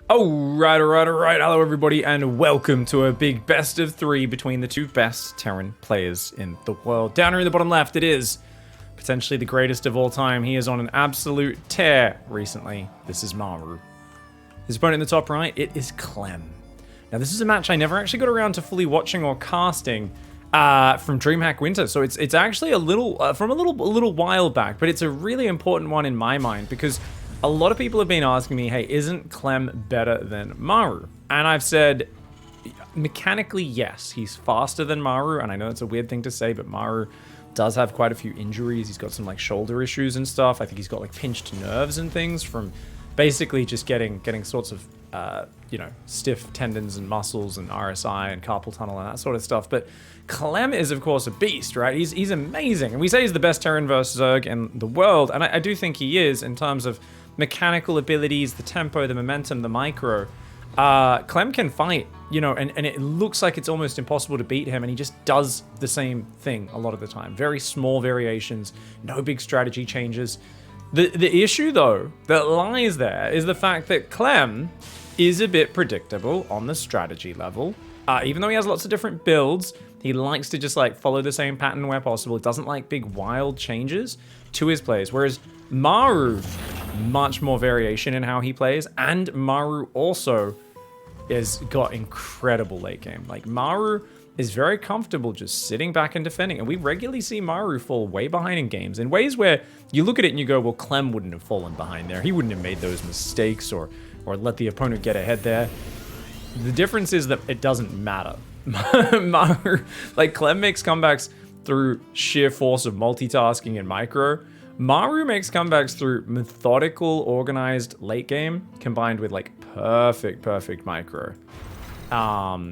Alright. Hello, everybody, and welcome to a big best of 3 between the two best Terran players in the world. Down here in the bottom left, it is potentially the greatest of all time. He is on an absolute tear recently. This is Maru. His opponent in the top right, it is Clem. Now, this is a match I never actually got around to fully watching or casting from DreamHack Winter, so it's actually a little from a little while back, but it's a really important one in my mind because a lot of people have been asking me, hey, isn't Clem better than Maru? And I've said, mechanically, yes. He's faster than Maru, and I know it's a weird thing to say, but Maru does have quite a few injuries. He's got some, like, shoulder issues and stuff. I think he's got, like, pinched nerves and things from basically just getting sorts of, stiff tendons and muscles and RSI and carpal tunnel and that sort of stuff. But Clem is, of course, a beast, right? He's amazing. And we say he's the best Terran versus Zerg in the world, and I do think he is in terms of mechanical abilities, the tempo, the momentum, the micro. Clem can fight, and it looks like it's almost impossible to beat him, and he just does the same thing a lot of the time. Very small variations, no big strategy changes. The issue, though, that lies there is the fact that Clem is a bit predictable on the strategy level. Even though he has lots of different builds, he likes to just follow the same pattern where possible. He doesn't like big wild changes to his plays, whereas Maru, much more variation in how he plays, and Maru also has got incredible late game. Maru is very comfortable just sitting back and defending, and we regularly see Maru fall way behind in games in ways where you look at it and you go, well, Clem wouldn't have fallen behind there. He wouldn't have made those mistakes or let the opponent get ahead there. The difference is that it doesn't matter. Maru, Clem makes comebacks through sheer force of multitasking and micro. Maru makes comebacks through methodical, organized late game combined with perfect micro.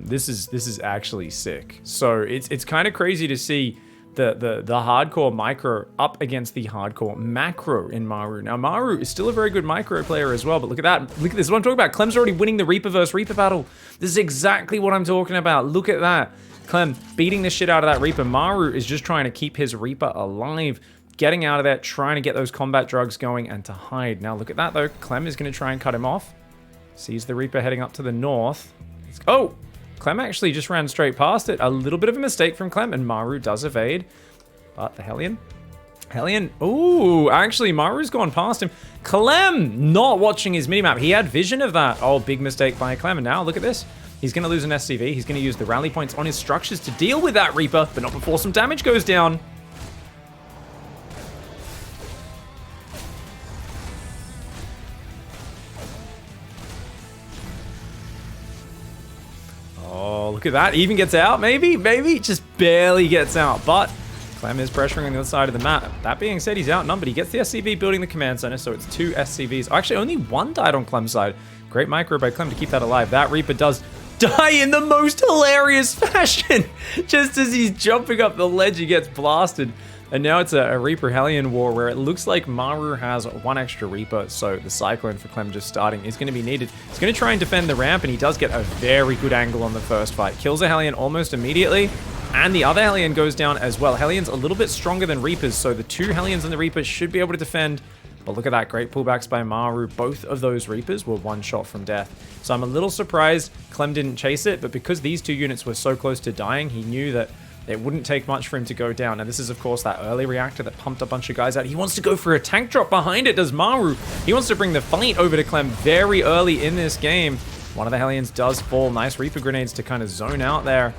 This is actually sick. So it's kind of crazy to see the hardcore micro up against the hardcore macro in Maru. Now, Maru is still a very good micro player as well, but look at that. Look at this. What I'm talking about. Clem's already winning the Reaper versus Reaper battle. This is exactly what I'm talking about. Look at that. Clem beating the shit out of that Reaper. Maru is just trying to keep his Reaper alive, getting out of there, trying to get those combat drugs going and to hide. Now, look at that, though. Clem is going to try and cut him off. Sees the Reaper heading up to the north. Oh! Clem actually just ran straight past it. A little bit of a mistake from Clem, and Maru does evade. But the Hellion? Ooh, actually, Maru's gone past him. Clem not watching his minimap. He had vision of that. Oh, big mistake by Clem. And now, look at this. He's going to lose an SCV. He's going to use the rally points on his structures to deal with that Reaper, but not before some damage goes down. Oh, look at that. Even gets out, maybe? Just barely gets out. But Clem is pressuring on the other side of the map. That being said, he's outnumbered. He gets the SCV building the command center, so it's 2 SCVs. Actually, only 1 died on Clem's side. Great micro by Clem to keep that alive. That Reaper does die in the most hilarious fashion. Just as he's jumping up the ledge, he gets blasted. And now it's a Reaper Hellion war where it looks like Maru has 1 extra Reaper, so the Cyclone for Clem just starting is going to be needed. He's going to try and defend the ramp, and he does get a very good angle on the first fight. Kills a Hellion almost immediately, and the other Hellion goes down as well. Hellion's a little bit stronger than Reapers, so the 2 Hellions and the Reaper should be able to defend. But look at that, great pullbacks by Maru. Both of those Reapers were 1 shot from death. So I'm a little surprised Clem didn't chase it, but because these 2 units were so close to dying, he knew that it wouldn't take much for him to go down. And this is, of course, that early reactor that pumped a bunch of guys out. He wants to go for a tank drop behind it, does Maru. He wants to bring the fight over to Clem very early in this game. One of the Hellions does fall. Nice Reaper grenades to kind of zone out there.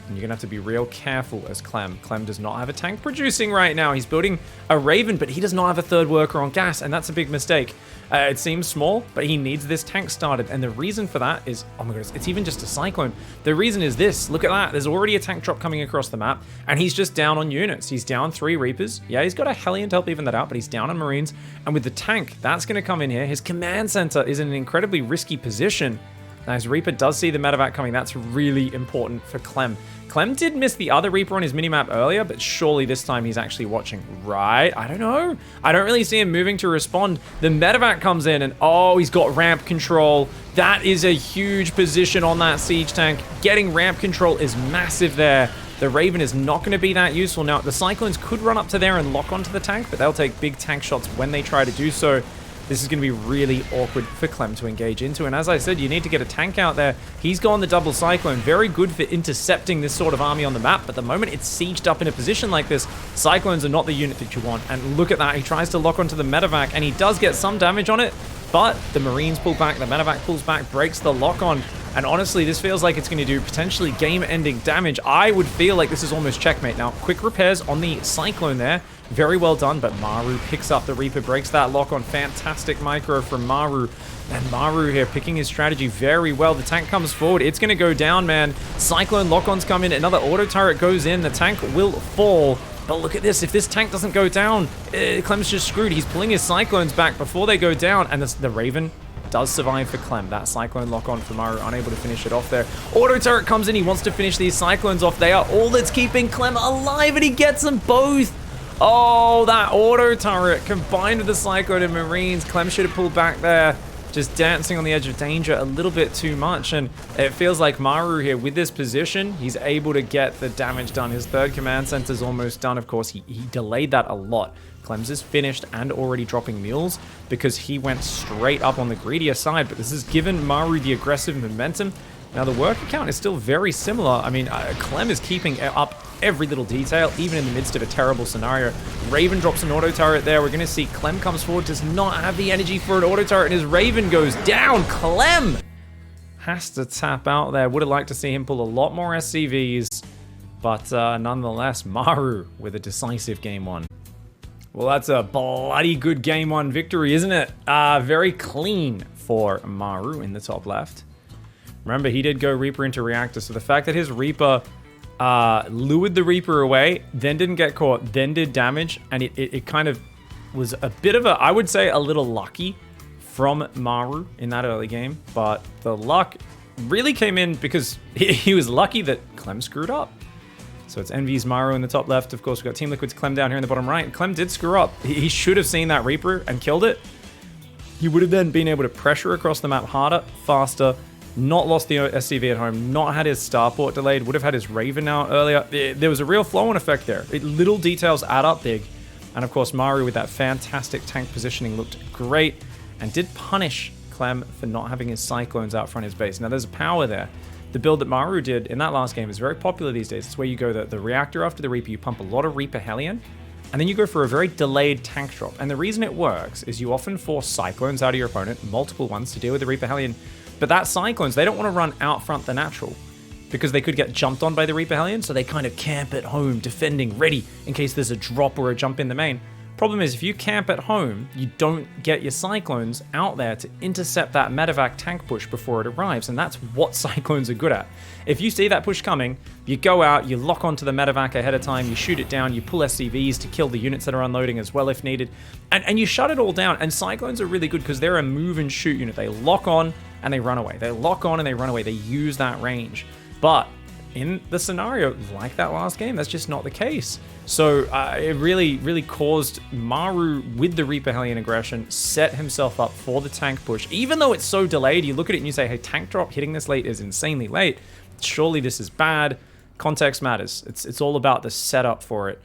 And you're going to have to be real careful as Clem. Clem does not have a tank producing right now. He's building a Raven, but he does not have a 3rd worker on gas, and that's a big mistake. It seems small, but he needs this tank started, and the reason for that is, oh my goodness, it's even just a Cyclone. The reason is this. Look at that. There's already a tank drop coming across the map, and he's just down on units. He's down 3 Reapers. Yeah, he's got a Hellion to help even that out, but he's down on Marines, and with the tank, that's going to come in here. His command center is in an incredibly risky position. Now, his Reaper does see the medevac coming. That's really important for Clem. Clem did miss the other Reaper on his minimap earlier, but surely this time he's actually watching right. I don't know. I don't really see him moving to respond. The medevac comes in and, oh, he's got ramp control. That is a huge position on that siege tank. Getting ramp control is massive there. The Raven is not going to be that useful. Now, the Cyclones could run up to there and lock onto the tank, but they'll take big tank shots when they try to do so. this is going to be really awkward for Clem to engage into. And as I said, you need to get a tank out there. He's gone the double Cyclone. Very good for intercepting this sort of army on the map. But the moment it's sieged up in a position like this, Cyclones are not the unit that you want. And look at that. He tries to lock onto the medevac, and he does get some damage on it. But the Marines pull back, the medevac pulls back, breaks the lock on. And honestly, this feels like it's going to do potentially game-ending damage. I would feel like this is almost checkmate. Now, quick repairs on the Cyclone there. Very well done, but Maru picks up the Reaper, breaks that lock on. Fantastic micro from Maru. And Maru here picking his strategy very well. The tank comes forward. It's going to go down, man. Cyclone lock-ons come in. Another auto turret goes in. The tank will fall. But look at this. If this tank doesn't go down, Clem's just screwed. He's pulling his Cyclones back before they go down. And the Raven does survive for Clem. That Cyclone lock on for Maru, unable to finish it off there. Auto turret comes in. He wants to finish these Cyclones off. They are all that's keeping Clem alive, and he gets them both. Oh, that auto turret combined with the Cyclone and Marines. Clem should have pulled back there. Just dancing on the edge of danger a little bit too much. And it feels like Maru here with this position, he's able to get the damage done. His third command center's almost done. Of course, he delayed that a lot. Clem's is finished and already dropping mules because he went straight up on the greedier side. But this has given Maru the aggressive momentum. Now, the worker count is still very similar. I mean, Clem is keeping up every little detail, even in the midst of a terrible scenario. Raven drops an auto turret there. We're going to see Clem comes forward, does not have the energy for an auto turret, and his Raven goes down. Clem has to tap out there. Would have liked to see him pull a lot more SCVs, but nonetheless, Maru with a decisive game one. Well, that's a bloody good game one victory, isn't it? Very clean for Maru in the top left. Remember, he did go Reaper into Reactor, so the fact that his Reaper lured the Reaper away, then didn't get caught, then did damage, and it kind of was a bit of a, I would say, a little lucky from Maru in that early game, but the luck really came in because he was lucky that Clem screwed up. So it's Envy's Maru in the top left. Of course, we've got Team Liquid's Clem down here in the bottom right. Clem did screw up. He should have seen that Reaper and killed it. He would have then been able to pressure across the map harder, faster, not lost the SCV at home, not had his starport delayed, would have had his Raven out earlier. There was a real flow-on effect there. Little details add up big. And of course, Maru with that fantastic tank positioning looked great and did punish Clem for not having his Cyclones out front of his base. Now, there's a power there. The build that Maru did in that last game is very popular these days. It's where you go the Reactor after the Reaper, you pump a lot of Reaper Hellion, and then you go for a very delayed tank drop. And the reason it works is you often force Cyclones out of your opponent, multiple ones, to deal with the Reaper Hellion. But that Cyclones, they don't want to run out front the natural because they could get jumped on by the Reaper Hellion, so they kind of camp at home, defending, ready in case there's a drop or a jump in the main. Problem is, if you camp at home, you don't get your Cyclones out there to intercept that medevac tank push before it arrives, and that's what Cyclones are good at. If you see that push coming, you go out, you lock onto the medevac ahead of time, you shoot it down, you pull SCVs to kill the units that are unloading as well if needed, and you shut it all down. And Cyclones are really good because they're a move and shoot unit. They lock on and they run away. They lock on and they run away. They use that range. But in the scenario, like that last game, that's just not the case. So it really caused Maru, with the Reaper Hellion aggression, set himself up for the tank push. Even though it's so delayed, you look at it and you say, hey, tank drop hitting this late is insanely late. Surely this is bad. Context matters. It's all about the setup for it.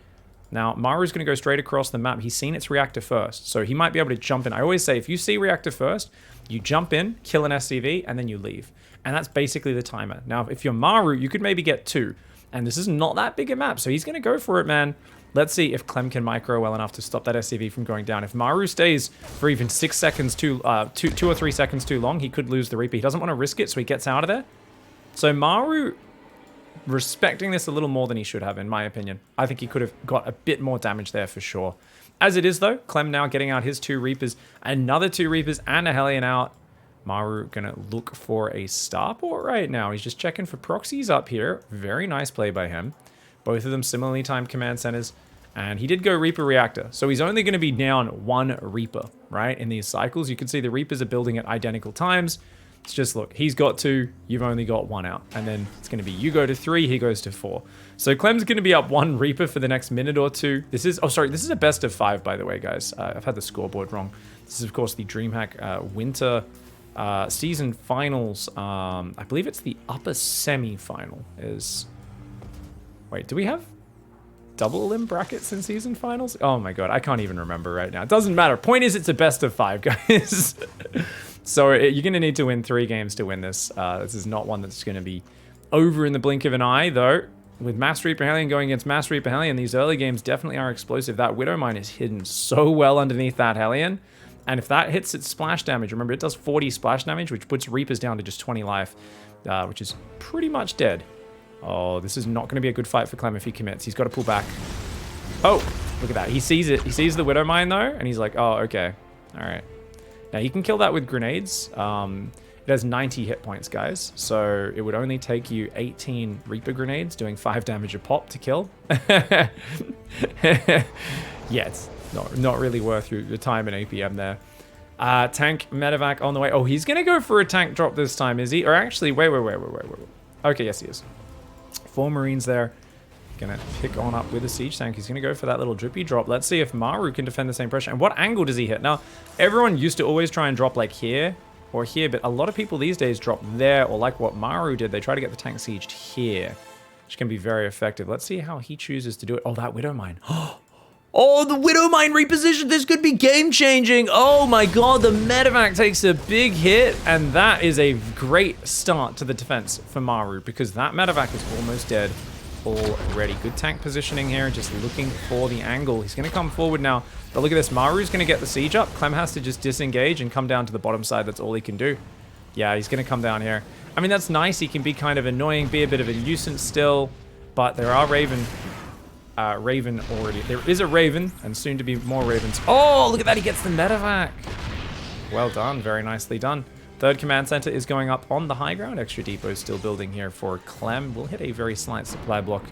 Now, Maru's going to go straight across the map. He's seen its Reactor first, so he might be able to jump in. I always say, if you see Reactor first, you jump in, kill an SCV, and then you leave. And that's basically the timer. Now, if you're Maru, you could maybe get 2. And this is not that big a map, so he's going to go for it, man. Let's see if Clem can micro well enough to stop that SCV from going down. If Maru stays for even 6 seconds two or 3 seconds too long, he could lose the Reaper. He doesn't want to risk it, so he gets out of there. So Maru respecting this a little more than he should have, in my opinion. I think he could have got a bit more damage there for sure. As it is, though, Clem now getting out his 2 Reapers, another 2 Reapers, and a Hellion out. Maru gonna look for a starport right now. He's just checking for proxies up here. Very nice play by him. Both of them similarly timed command centers. And he did go Reaper Reactor. So he's only going to be down 1 Reaper, right? In these cycles, you can see the Reapers are building at identical times. It's just, look, he's got 2, you've only got 1 out. And then it's going to be you go to 3, he goes to 4. So Clem's going to be up 1 Reaper for the next minute or 2. This is, oh, sorry, this is a best of 5, by the way, guys. I've had the scoreboard wrong. This is, of course, the DreamHack Winter season finals. I believe it's the upper semi-final is... Wait, do we have double limb brackets in season finals? Oh my god, I can't even remember right now. It doesn't matter. Point is, it's a best of 5, guys. So you're going to need to win 3 games to win this. This is not one that's going to be over in the blink of an eye, though. With Master Reaper Hellion going against Master Reaper Hellion, these early games definitely are explosive. That Widow Mine is hidden so well underneath that Hellion. And if that hits its splash damage, remember, it does 40 splash damage, which puts Reapers down to just 20 life, which is pretty much dead. Oh, this is not going to be a good fight for Clem if he commits. He's got to pull back. Oh, look at that. He sees it. He sees the Widow Mine, though, and he's like, oh, okay. All right. Now, you can kill that with grenades. It has 90 hit points, guys. So it would only take you 18 Reaper grenades doing 5 damage a pop to kill. Yeah, it's not really worth your time in APM there. Tank medevac on the way. Oh, he's going to go for a tank drop this time, is he? Or actually, wait. Okay, yes, he is. 4 Marines there. Gonna pick on up with a siege tank. He's gonna go for that little drippy drop. Let's see if Maru can defend the same pressure. And what angle does he hit? Now, everyone used to always try and drop like here or here, but a lot of people these days drop there, or like what Maru did, they try to get the tank sieged here, which can be very effective. Let's see how he chooses to do it. Oh, that Widow Mine. Oh, the Widow Mine reposition. This could be game-changing. Oh my god, the medevac takes a big hit, and that is a great start to the defense for Maru, because that medevac is almost dead already. Good tank positioning here, just looking for the angle. He's going to come forward now, but look at this. Maru's going to get the siege up. Clem has to just disengage and come down to the bottom side. That's all he can do. Yeah, he's going to come down here. I mean, that's nice. He can be kind of annoying, be a bit of a nuisance still, but there are Raven already. There is a Raven, and soon to be more Ravens. Oh, look at that. He gets the medevac. Well done. Very nicely done. Third command center is going up on the high ground. Extra depot still building here for Clem. We'll hit a very slight supply block.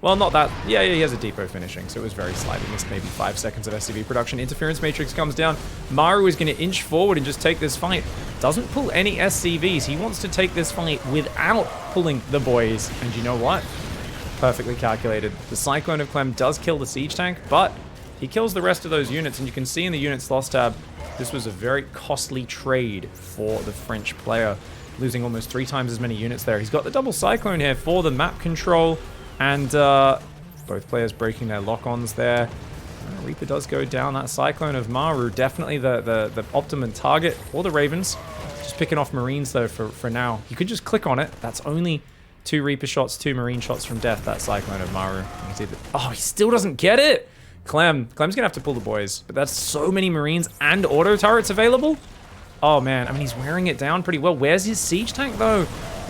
Well, not that. Yeah, he has a depot finishing, so it was very slight. He missed maybe 5 seconds of SCV production. Interference matrix comes down. Maru is going to inch forward and just take this fight. Doesn't pull any SCVs. He wants to take this fight without pulling the boys. And you know what? Perfectly calculated. The Cyclone of Clem does kill the siege tank, but he kills the rest of those units, and you can see in the units lost tab, this was a very costly trade for the French player, losing almost 3 times as many units there. He's got the double Cyclone here for the map control, and both players breaking their lock-ons there. Reaper does go down. That Cyclone of Maru, definitely the optimum target for the Ravens. Just picking off Marines, though, for now. You could just click on it. That's only 2 Reaper shots, 2 Marine shots from death, that Cyclone of Maru. Oh, he still doesn't get it! Clem's gonna have to pull the boys, but that's so many Marines and auto turrets available. Oh man, I mean, he's wearing it down pretty well. Where's his siege tank though?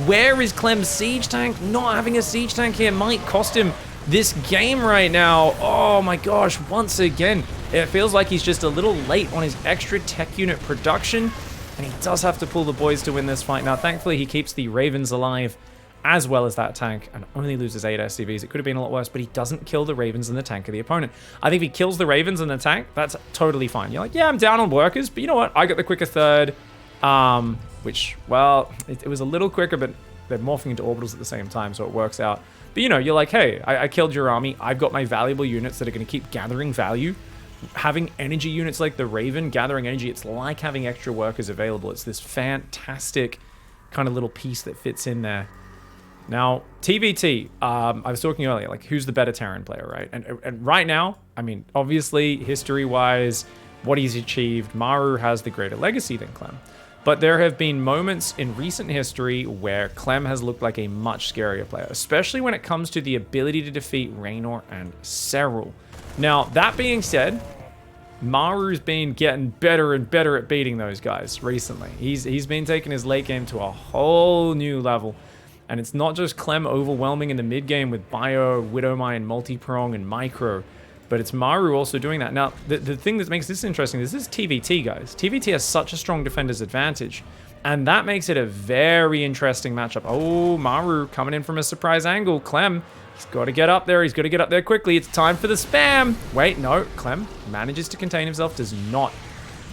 Where is Clem's siege tank? Not having a siege tank here might cost him this game right now. Oh my gosh, once again, it feels like he's just a little late on his extra tech unit production, and he does have to pull the boys to win this fight. Now, thankfully, he keeps the Ravens alive as well as that tank, and only loses 8 SCVs. It could have been a lot worse, but he doesn't kill the Ravens and the tank of the opponent. I think if he kills the Ravens and the tank, that's totally fine. You're like, yeah, I'm down on workers, but you know what? I got the quicker third, which, well, it was a little quicker, but they're morphing into orbitals at the same time, so it works out. But, you know, you're like, hey, I killed your army. I've got my valuable units that are going to keep gathering value. Having energy units like the Raven gathering energy, it's like having extra workers available. It's this fantastic kind of little piece that fits in there. Now, TvT, I was talking earlier, like, who's the better Terran player, right? And right now, I mean, obviously, history-wise, what he's achieved, Maru has the greater legacy than Clem. But there have been moments in recent history where Clem has looked like a much scarier player, especially when it comes to the ability to defeat Raynor and Serral. Now, that being said, Maru's been getting better and better at beating those guys recently. He's been taking his late game to a whole new level. And it's not just Clem overwhelming in the mid game with Bio, Widowmine, Multi-Prong, and Micro, but it's Maru also doing that. Now, the thing that makes this interesting is this is TvT, guys. TvT has such a strong defender's advantage, and that makes it a very interesting matchup. Oh, Maru coming in from a surprise angle. Clem, he's got to get up there. He's got to get up there quickly. It's time for the spam. Wait, no. Clem manages to contain himself, does not.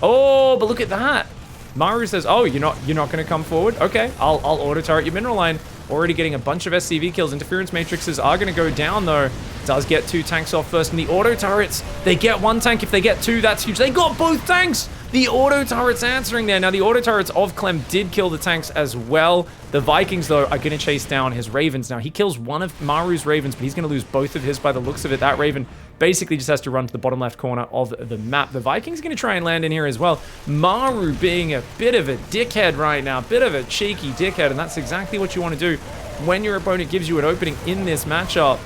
Oh, but look at that. Maru says, oh, you're not going to come forward? Okay, I'll auto turret your mineral line. Already getting a bunch of SCV kills. Interference matrices are going to go down, though. Does get 2 tanks off first. And the auto turrets, they get 1 tank. If they get 2, that's huge. They got both tanks. The auto turret's answering there. Now, the auto turrets of Clem did kill the tanks as well. The Vikings, though, are going to chase down his Ravens. Now, he kills one of Maru's Ravens, but he's going to lose both of his by the looks of it. That Raven basically just has to run to the bottom left corner of the map. The Vikings are going to try and land in here as well. Maru being a bit of a dickhead right now, bit of a cheeky dickhead, and that's exactly what you want to do when your opponent gives you an opening in this matchup.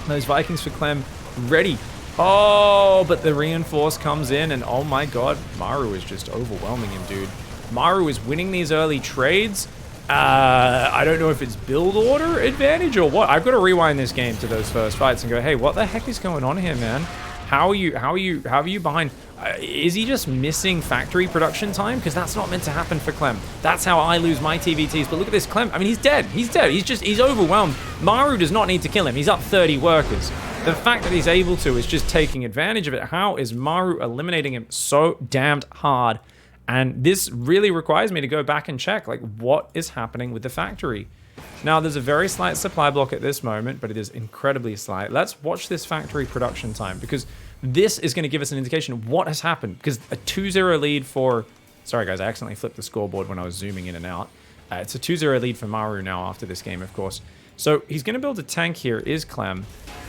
Those Vikings for Clem ready. Oh, but the reinforce comes in, and oh my god, Maru is just overwhelming him, dude. Maru is winning these early trades. I don't know if it's build order advantage or what. I've got to rewind this game to those first fights and go, hey, what the heck is going on here, man? How are you behind? Is he just missing factory production time? Because that's not meant to happen for Clem. That's how I lose my TvTs. But look at this Clem. I mean, he's dead. He's dead. He's overwhelmed. Maru does not need to kill him. He's up 30 workers. The fact that he's able to is just taking advantage of it. How is Maru eliminating him so damned hard? And this really requires me to go back and check, like, what is happening with the factory? Now, there's a very slight supply block at this moment, but it is incredibly slight. Let's watch this factory production time, because this is going to give us an indication of what has happened. Because a 2-0 lead for... Sorry, guys, I accidentally flipped the scoreboard when I was zooming in and out. It's a 2-0 lead for Maru now after this game, of course. So he's going to build a tank here, is Clem.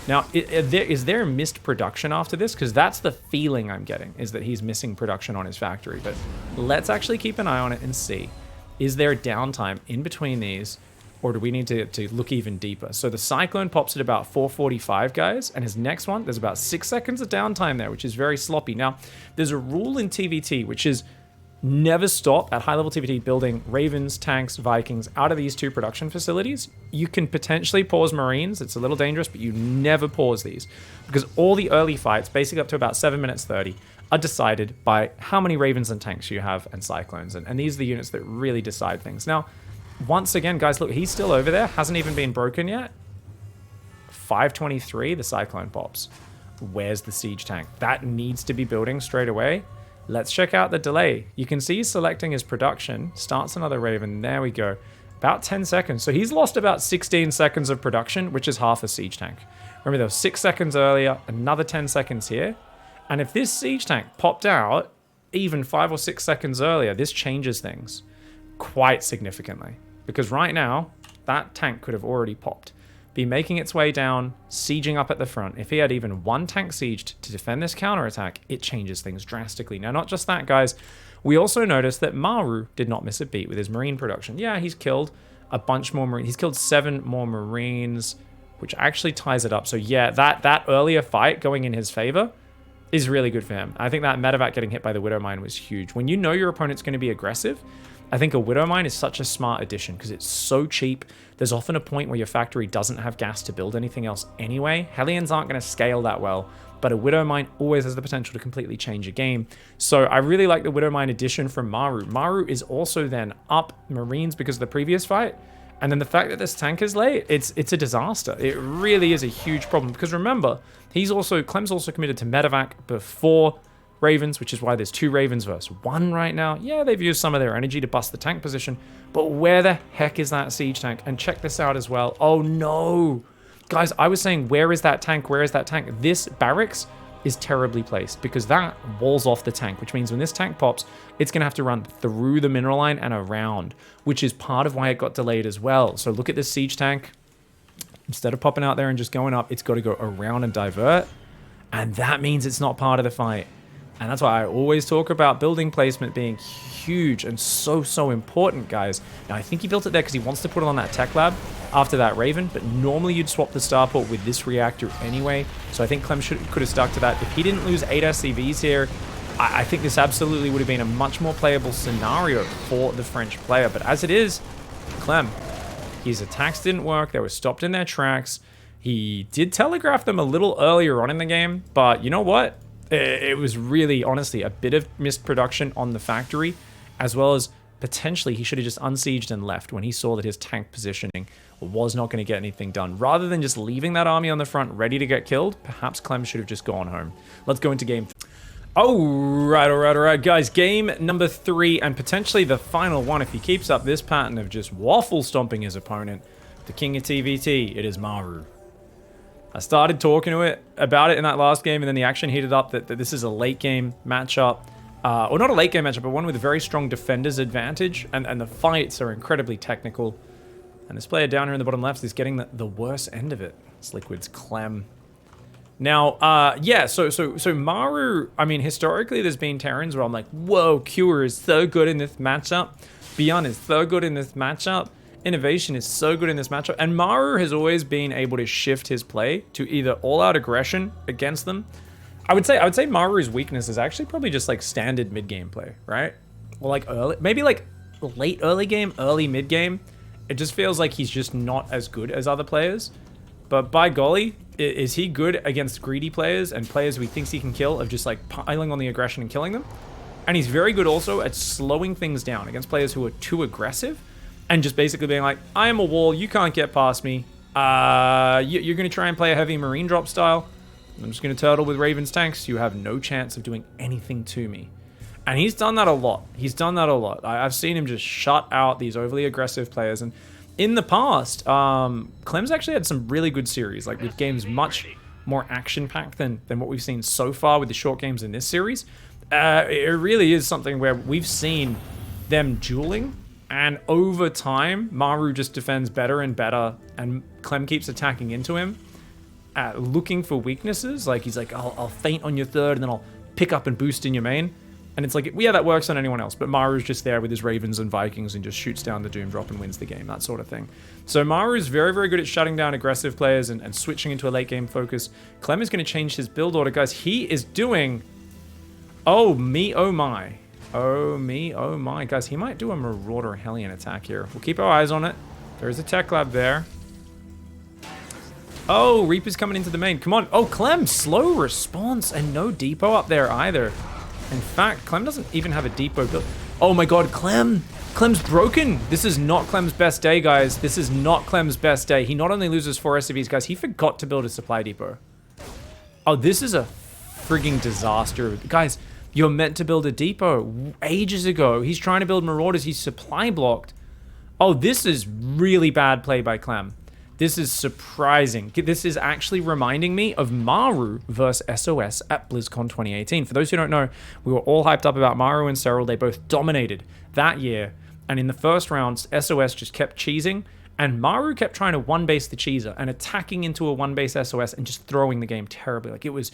Now, is there missed production after this? Because that's the feeling I'm getting, is that he's missing production on his factory. But let's actually keep an eye on it and see. Is there downtime in between these, or do we need to look even deeper? So the Cyclone pops at about 4:45, guys, and his next one, there's about 6 seconds of downtime there, which is very sloppy. Now, there's a rule in TvT, which is never stop at high-level TvT building Ravens, tanks, Vikings out of these two production facilities. You can potentially pause Marines. It's a little dangerous, but you never pause these, because all the early fights, basically up to about 7 minutes 30, are decided by how many Ravens and tanks you have and Cyclones. And these are the units that really decide things. Now, once again, guys, look, he's still over there. Hasn't even been broken yet. 5:23, the Cyclone pops. Where's the siege tank? That needs to be building straight away. Let's check out the delay. You can see he's selecting his production. Starts another Raven. There we go. About 10 seconds. So he's lost about 16 seconds of production, which is half a siege tank. Remember, there was 6 seconds earlier, another 10 seconds here. And if this siege tank popped out even 5 or 6 seconds earlier, this changes things quite significantly. Because right now, that tank could have already popped. Be making its way down, sieging up at the front. If he had even one tank sieged to defend this counterattack, it changes things drastically. Now, not just that, guys. We also noticed that Maru did not miss a beat with his Marine production. Yeah, he's killed a bunch more Marines. He's killed 7 more Marines, which actually ties it up. So yeah, that earlier fight going in his favor is really good for him. I think that medevac getting hit by the Widow Mine was huge. When you know your opponent's going to be aggressive, I think a Widow Mine is such a smart addition because it's so cheap. There's often a point where your factory doesn't have gas to build anything else anyway. Hellions aren't going to scale that well, but a Widow Mine always has the potential to completely change a game. So I really like the Widow Mine addition from Maru. Maru is also then up Marines because of the previous fight. And then the fact that this tank is late, it's a disaster. It really is a huge problem because remember, Clem's also committed to medevac before Ravens, which is why there's 2 Ravens versus 1 right now. Yeah, they've used some of their energy to bust the tank position, but where the heck is that siege tank? And check this out as well. Oh no. Guys, I was saying, where is that tank? Where is that tank? This barracks is terribly placed because that walls off the tank, which means when this tank pops, it's going to have to run through the mineral line and around, which is part of why it got delayed as well. So look at this siege tank. Instead of popping out there and just going up, it's got to go around and divert. And that means it's not part of the fight. And that's why I always talk about building placement being huge and so important, guys. Now, I think he built it there because he wants to put it on that tech lab after that Raven, but normally you'd swap the starport with this reactor anyway. So I think Clem could have stuck to that. If he didn't lose 8 SCVs here, I think this absolutely would have been a much more playable scenario for the French player. But as it is, Clem, his attacks didn't work. They were stopped in their tracks. He did telegraph them a little earlier on in the game, but you know what? It was really, honestly, a bit of missed production on the factory, as well as potentially he should have just unsieged and left when he saw that his tank positioning was not going to get anything done. Rather than just leaving that army on the front ready to get killed, perhaps Clem should have just gone home. Let's go into game 3. All right, guys. Game number 3, and potentially the final one if he keeps up this pattern of just waffle stomping his opponent. The king of TvT, it is Maru. I started talking about it in that last game, and then the action heated up that this is a late game matchup. or not a late game matchup, but one with a very strong defender's advantage, and the fights are incredibly technical. And this player down here in the bottom left is getting the worst end of it. It's Liquid's Clem. Now, yeah, so Maru, I mean, historically there's been Terrans where I'm like, whoa, Cure is so good in this matchup. Beyond is so good in this matchup. Innovation is so good in this matchup. And Maru has always been able to shift his play to either all-out aggression against them. I would say Maru's weakness is actually probably just like standard mid-game play, right? Or like early, maybe like late early game, early mid-game. It just feels like he's just not as good as other players. But by golly, is he good against greedy players and players who he thinks he can kill of just like piling on the aggression and killing them? And he's very good also at slowing things down against players who are too aggressive and just basically being like, I am a wall, you can't get past me. You're going to try and play a heavy marine drop style. I'm just going to turtle with Raven's tanks. You have no chance of doing anything to me. And he's done that a lot. He's done that a lot. I've seen him just shut out these overly aggressive players. And in the past, Clem's actually had some really good series, like with games much more action-packed than what we've seen so far with the short games in this series. It really is something where we've seen them dueling, and over time, Maru just defends better and better, and Clem keeps attacking into him, looking for weaknesses. Like, he's like, I'll feint on your third, and then I'll pick up and boost in your main. And it's like, yeah, that works on anyone else, but Maru's just there with his Ravens and Vikings and just shoots down the Doom Drop and wins the game, that sort of thing. So Maru's very, very good at shutting down aggressive players and switching into a late game focus. Clem is going to change his build order, guys. He is doing... Oh, me, oh my. Oh, me, oh my. Guys, he might do a Marauder Hellion attack here. We'll keep our eyes on it. There is a tech lab there. Oh, Reaper's coming into the main. Come on. Oh, Clem, slow response and no depot up there either. In fact, Clem doesn't even have a depot built. Oh my god, Clem's broken. This is not Clem's best day, guys. This is not Clem's best day. He not only loses 4 SCVs, guys, he forgot to build a supply depot. Oh, this is a frigging disaster. Guys, you're meant to build a depot ages ago. He's trying to build Marauders. He's supply blocked. Oh, this is really bad play by Clem. This is surprising. This is actually reminding me of Maru versus SOS at BlizzCon 2018. For those who don't know, we were all hyped up about Maru and Cyril. They both dominated that year. And in the first rounds, SOS just kept cheesing. And Maru kept trying to one-base the cheeser and attacking into a one-base SOS and just throwing the game terribly. Like, it was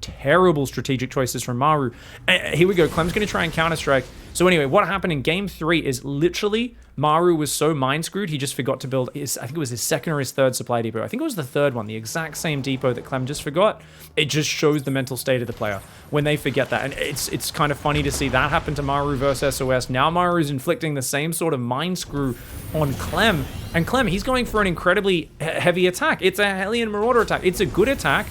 terrible strategic choices from Maru. Here we go. Clem's going to try and counter-strike. So anyway, what happened in game 3 is literally Maru was so mind-screwed, he just forgot to build his, I think it was his second or his third supply depot. I think it was the third one, the exact same depot that Clem just forgot. It just shows the mental state of the player when they forget that. And it's kind of funny to see that happen to Maru versus SOS. Now Maru's inflicting the same sort of mind screw on Clem. And Clem, he's going for an incredibly heavy attack. It's a Hellion Marauder attack. It's a good attack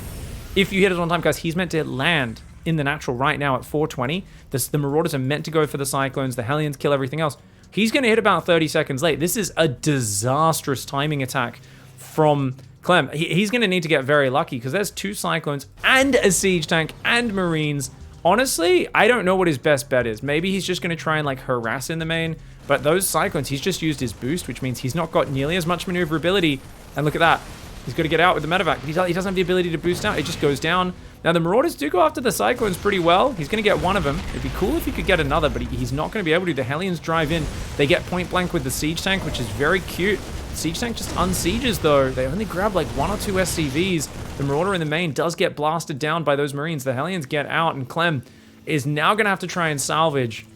if you hit it on time, guys. He's meant to land in the natural right now at 420. The Marauders are meant to go for the Cyclones. The Hellions kill everything else. He's going to hit about 30 seconds late. This is a disastrous timing attack from Clem. He's going to need to get very lucky because there's 2 Cyclones and a Siege Tank and Marines. Honestly, I don't know what his best bet is. Maybe he's just going to try and like harass in the main. But those Cyclones, he's just used his boost, which means he's not got nearly as much maneuverability. And look at that. He's got to get out with the medevac. He doesn't have the ability to boost out. It just goes down. Now, the Marauders do go after the Cyclones pretty well. He's going to get one of them. It'd be cool if he could get another, but he's not going to be able to. The Hellions drive in. They get point blank with the Siege Tank, which is very cute. Siege Tank just unsieges, though. They only grab like 1 or 2 SCVs. The Marauder in the main does get blasted down by those Marines. The Hellions get out, and Clem is now going to have to try and salvage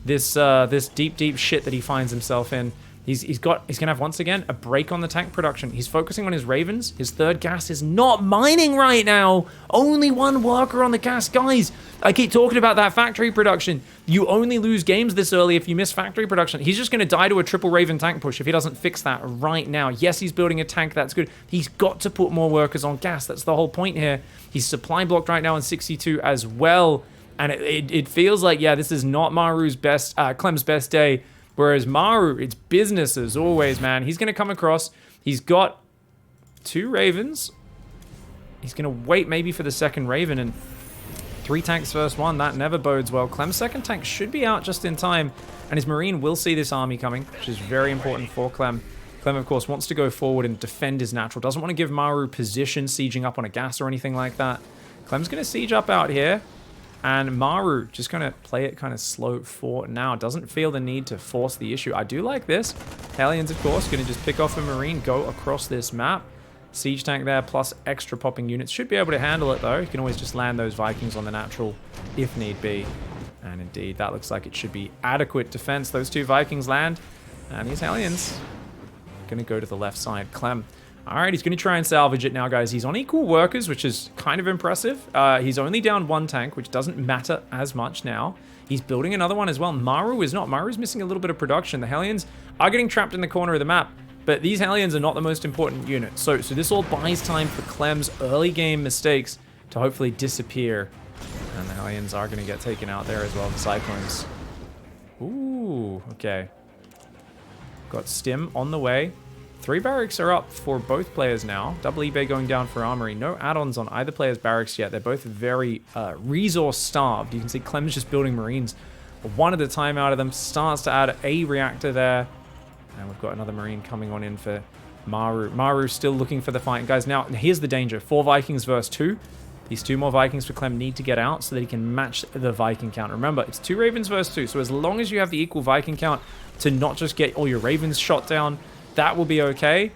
this this deep, deep shit that he finds himself in. He's gonna have, once again, a break on the tank production. He's focusing on his Ravens. His third gas is not mining right now. Only 1 worker on the gas. Guys, I keep talking about that factory production. You only lose games this early if you miss factory production. He's just going to die to a triple Raven tank push if he doesn't fix that right now. Yes, he's building a tank. That's good. He's got to put more workers on gas. That's the whole point here. He's supply blocked right now on 62 as well. And it feels like, yeah, this is not Maru's best, Clem's best day. Whereas Maru, it's business as always, man. He's going to come across. He's got 2 Ravens. He's going to wait maybe for the second Raven. And 3 tanks first one. That never bodes well. Clem's second tank should be out just in time. And his Marine will see this army coming, which is very important for Clem. Clem, of course, wants to go forward and defend his natural. Doesn't want to give Maru position, sieging up on a gas or anything like that. Clem's going to siege up out here. And Maru just going to play it kind of slow for now. Doesn't feel the need to force the issue. I do like this. Hellions, of course, going to just pick off a Marine, go across this map. Siege tank there, plus extra popping units. Should be able to handle it, though. You can always just land those Vikings on the natural if need be. And indeed, that looks like it should be adequate defense. Those 2 Vikings land. And these Hellions going to go to the left side. Clem. All right, he's going to try and salvage it now, guys. He's on equal workers, which is kind of impressive. He's only down 1 tank, which doesn't matter as much now. He's building another one as well. Maru is not. Maru's missing a little bit of production. The Hellions are getting trapped in the corner of the map, but these Hellions are not the most important unit. So this all buys time for Clem's early game mistakes to hopefully disappear. And the Hellions are going to get taken out there as well, the Cyclones. Ooh, okay. Got Stim on the way. 3 barracks are up for both players now. Double eBay going down for armory. No add-ons on either player's barracks yet. They're both very resource-starved. You can see Clem's just building Marines one at a time out of them. Starts to add a reactor there. And we've got another Marine coming on in for Maru. Maru's still looking for the fight. Guys, now, here's the danger. 4 Vikings versus 2. These 2 more Vikings for Clem need to get out so that he can match the Viking count. Remember, it's 2 Ravens versus 2. So as long as you have the equal Viking count to not just get all your Ravens shot down, that will be okay.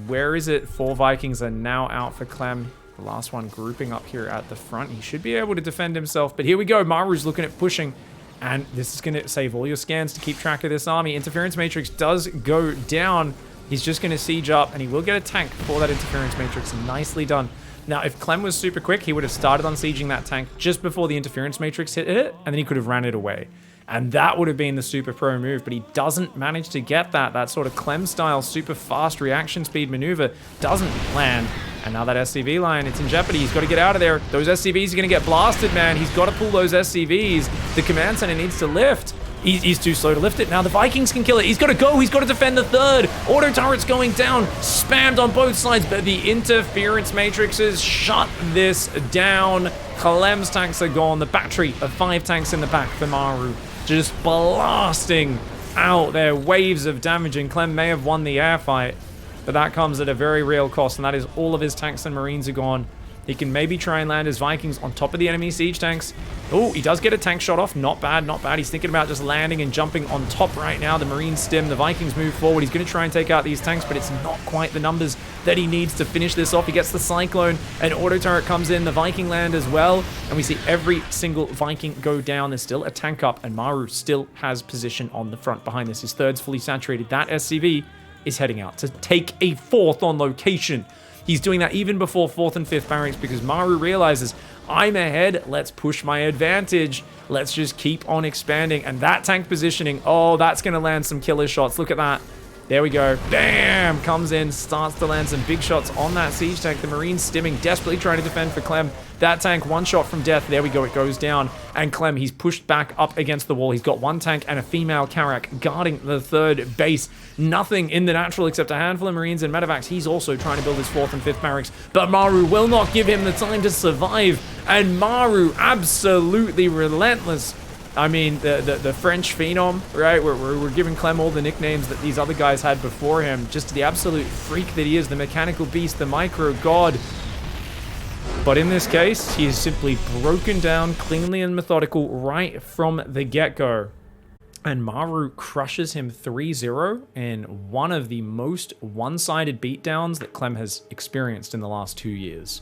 Where is it? 4 Vikings are now out for Clem. The last one grouping up here at the front. He should be able to defend himself. But here we go. Maru's looking at pushing. And this is going to save all your scans to keep track of this army. Interference Matrix does go down. He's just going to siege up. And he will get a tank for that Interference Matrix. Nicely done. Now, if Clem was super quick, he would have started on sieging that tank just before the Interference Matrix hit it. And then he could have ran it away. And that would have been the super pro move, but he doesn't manage to get that. That sort of Clem-style super fast reaction speed maneuver doesn't land. And now that SCV line, it's in jeopardy. He's got to get out of there. Those SCVs are going to get blasted, man. He's got to pull those SCVs. The command center needs to lift. He's too slow to lift it. Now the Vikings can kill it. He's got to go. He's got to defend the 3rd. Auto turrets going down. Spammed on both sides, but the interference matrices shut this down. Clem's tanks are gone. The battery of 5 tanks in the back for Maru. Just blasting out their waves of damage, and Clem may have won the air fight, but that comes at a very real cost, and that is all of his tanks and Marines are gone. He can maybe try and land his Vikings on top of the enemy siege tanks. Oh, he does get a tank shot off. Not bad, not bad. He's thinking about just landing and jumping on top right now. The Marines stim. The Vikings move forward. He's going to try and take out these tanks, but it's not quite the numbers that he needs to finish this off. He gets the Cyclone. An auto turret comes in. The Viking land as well. And we see every single Viking go down. There's still a tank up, and Maru still has position on the front behind this. His 3rd's fully saturated. That SCV is heading out to take a 4th on location. He's doing that even before 4th and 5th barracks because Maru realizes, I'm ahead, let's push my advantage. Let's just keep on expanding. And that tank positioning, oh, that's going to land some killer shots. Look at that. There we go. Bam! Comes in, starts to land some big shots on that siege tank. The Marines stimming, desperately trying to defend for Clem. That tank, 1 shot from death. There we go, it goes down. And Clem, he's pushed back up against the wall. He's got 1 tank and a female Karak guarding the 3rd base. Nothing in the natural except a handful of Marines and medevacs. He's also trying to build his 4th and 5th barracks. But Maru will not give him the time to survive. And Maru, absolutely relentless. I mean, the French phenom, right? We're giving Clem all the nicknames that these other guys had before him. Just the absolute freak that he is, the mechanical beast, the micro god. But in this case, he is simply broken down, cleanly and methodical right from the get-go. And Maru crushes him 3-0 in one of the most one-sided beatdowns that Clem has experienced in the last 2 years.